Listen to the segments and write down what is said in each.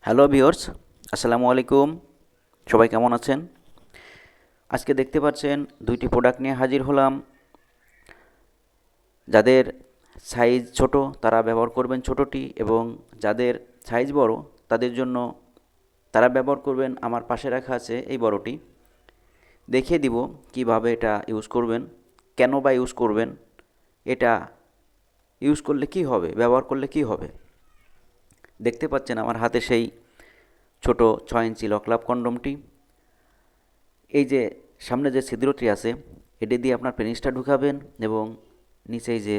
Hello viewers, আসসালামু আলাইকুম। সবাই কেমন আছেন? আজকে দেখতে পাচ্ছেন দুইটি প্রোডাক্ট নিয়ে হাজির হলাম। যাদের সাইজ ছোট তারা ব্যবহার করবেন ছোটটি, এবং যাদের সাইজ বড় তাদের জন্য তারা ব্যবহার করবেন আমার পাশে রাখা আছে এই বড়টি। দেখিয়ে দিব কিভাবে এটা ইউজ করবেন, কেন বা ইউজ করবেন, এটা ইউজ করলে কি হবে, ব্যবহার করলে কি হবে। দেখতে পাচ্ছেন আমার হাতে সেই ছোট 6 ইঞ্চি লকলাভ কন্ডমটি। এই যে সামনে যে ছিদ্রটি আছে এটা দিয়ে আপনার পেনিসটা ঢুকাবেন, এবং নিচে যে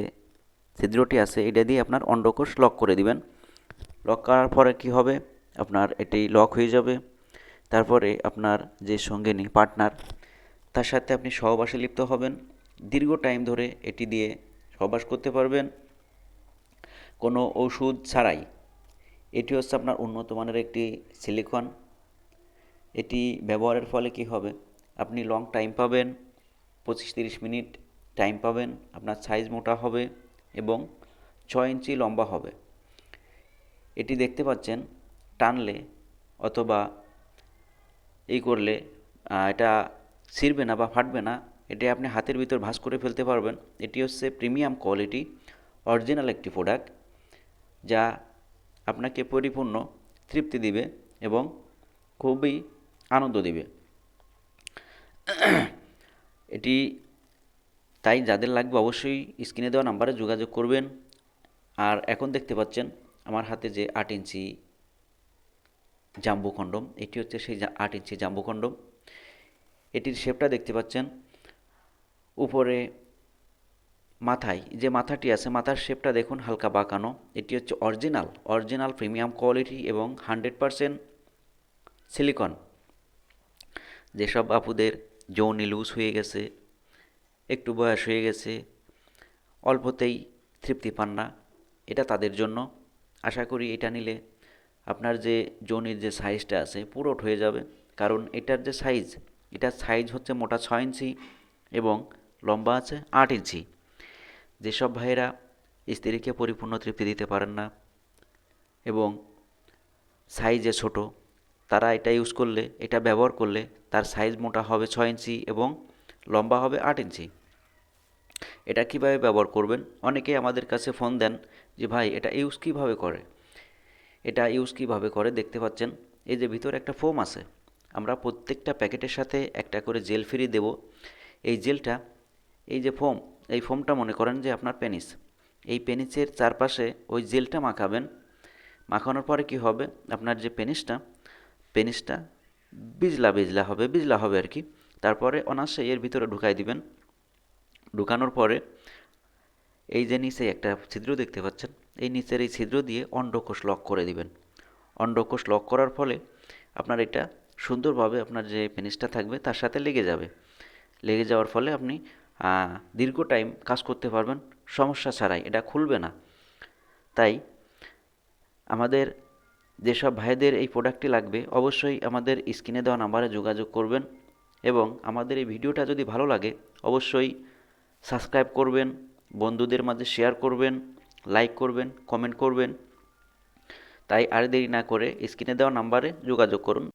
ছিদ্রটি আছে এটা দিয়ে আপনার অন্ডকোষ লক করে দিবেন। লক করার পরে কি হবে, আপনার এটি লক হয়ে যাবে। তারপরে আপনার যে সঙ্গিনী পার্টনার তার সাথে আপনি সহবাসে লিপ্ত হবেন। দীর্ঘ টাইম ধরে এটি দিয়ে সহবাস করতে পারবেন কোনো ওষুধ ছাড়াই। এটি হচ্ছে আপনার উন্নত মানের একটি সিলিকন। এটি ব্যবহারের ফলে কি হবে, আপনি লং টাইম পাবেন, 25-30 মিনিট টাইম পাবেন, আপনার সাইজ মোটা হবে এবং 6 ইঞ্চি লম্বা হবে। এটি দেখতে পাচ্ছেন টানলে অথবা এই করলে এটা ছিঁড়বে না বা ফাটবে না। এটি আপনি হাতের ভিতর ভাঁজ করে ফেলতে পারবেন। এটি হচ্ছে প্রিমিয়াম কোয়ালিটি অরিজিনাল একটি প্রোডাক্ট, যা আপনাকে পরিপূর্ণ তৃপ্তি দিবে এবং খুবই আনন্দ দিবে। এটি তাই যাদের লাগবে অবশ্যই স্ক্রিনে দেওয়া নাম্বারে যোগাযোগ করবেন। আর এখন দেখতে পাচ্ছেন আমার হাতে যে 8 ইঞ্চি জাম্বো কন্ডম, এটি হচ্ছে সেই 8 ইঞ্চি জাম্বো কন্ডম। এটির শেপটা দেখতে পাচ্ছেন, উপরে মাথায় যে মাথাটি আছে মাথার শেপটা দেখুন হালকা বাঁকানো। এটি হচ্ছে অরিজিনাল প্রিমিয়াম কোয়ালিটি এবং 100% সিলিকন। যেসব আপুদের যৌনি লুজ হয়ে গেছে, একটু বয়স হয়ে গেছে, অল্পতেই তৃপ্তি পান না, এটা তাদের জন্য। আশা করি এটা নিলে আপনার যে যোনির যে সাইজটা আছে পুরোট হয়ে যাবে। কারণ এটার যে সাইজ, এটার সাইজ হচ্ছে মোটা 6 ইঞ্চি এবং লম্বা আছে 8 ইঞ্চি। যেসব ভাইয়েরা স্ত্রীকে পরিপূর্ণ তৃপ্তি দিতে পারেন না এবং সাইজে ছোট, তারা এটা ইউজ করলে, এটা ব্যবহার করলে তার সাইজ মোটা হবে 6 ইঞ্চি এবং লম্বা হবে 8 ইঞ্চি। এটা কিভাবে ব্যবহার করবেন, অনেকেই আমাদের কাছে ফোন দেন যে ভাই এটা ইউজ কীভাবে করে। এটা ইউজ কীভাবে করে দেখতে পাচ্ছেন, এই যে ভিতরে একটা ফোম আছে, আমরা প্রত্যেকটা প্যাকেটের সাথে একটা করে জেল ফ্রি দেব। এই জেলটা, এই যে ফোম, এই ফোমটা মনে করেন যে আপনার পেনিস। এই পেনিসের চারপাশে ওই জেলটা মাখাবেন। মাখানোর পরে কি হবে, আপনার যে পেনিসটা বিজলা হবে আর কি। তারপরে অনায়াসে এর ভিতরে ঢুকাই দিবেন। ঢুকানোর পরে এই যে নিচে একটা ছিদ্র দেখতে পাচ্ছেন, এই নিচের এই ছিদ্র দিয়ে অন্ডকোষ লক করে দিবেন। অন্ডকোষ লক করার ফলে আপনার এটা সুন্দরভাবে আপনার যে পেনিসটা থাকবে তার সাথে লেগে যাবে। লেগে যাওয়ার ফলে আপনি দীর্ঘ টাইম কাজ করতে পারবেন সমস্যা ছাড়াই, এটা খুলবে না। তাই আমাদের যেসব ভাইদের এই প্রোডাক্টটি লাগবে অবশ্যই আমাদের স্ক্রিনে দেওয়া নাম্বারে যোগাযোগ করবেন, এবং আমাদের এই ভিডিওটা যদি ভালো লাগে অবশ্যই সাবস্ক্রাইব করবেন, বন্ধুদের মাঝে শেয়ার করবেন, লাইক করবেন, কমেন্ট করবেন। তাই আর দেরি না করে স্ক্রিনে দেওয়া নাম্বারে যোগাযোগ করুন।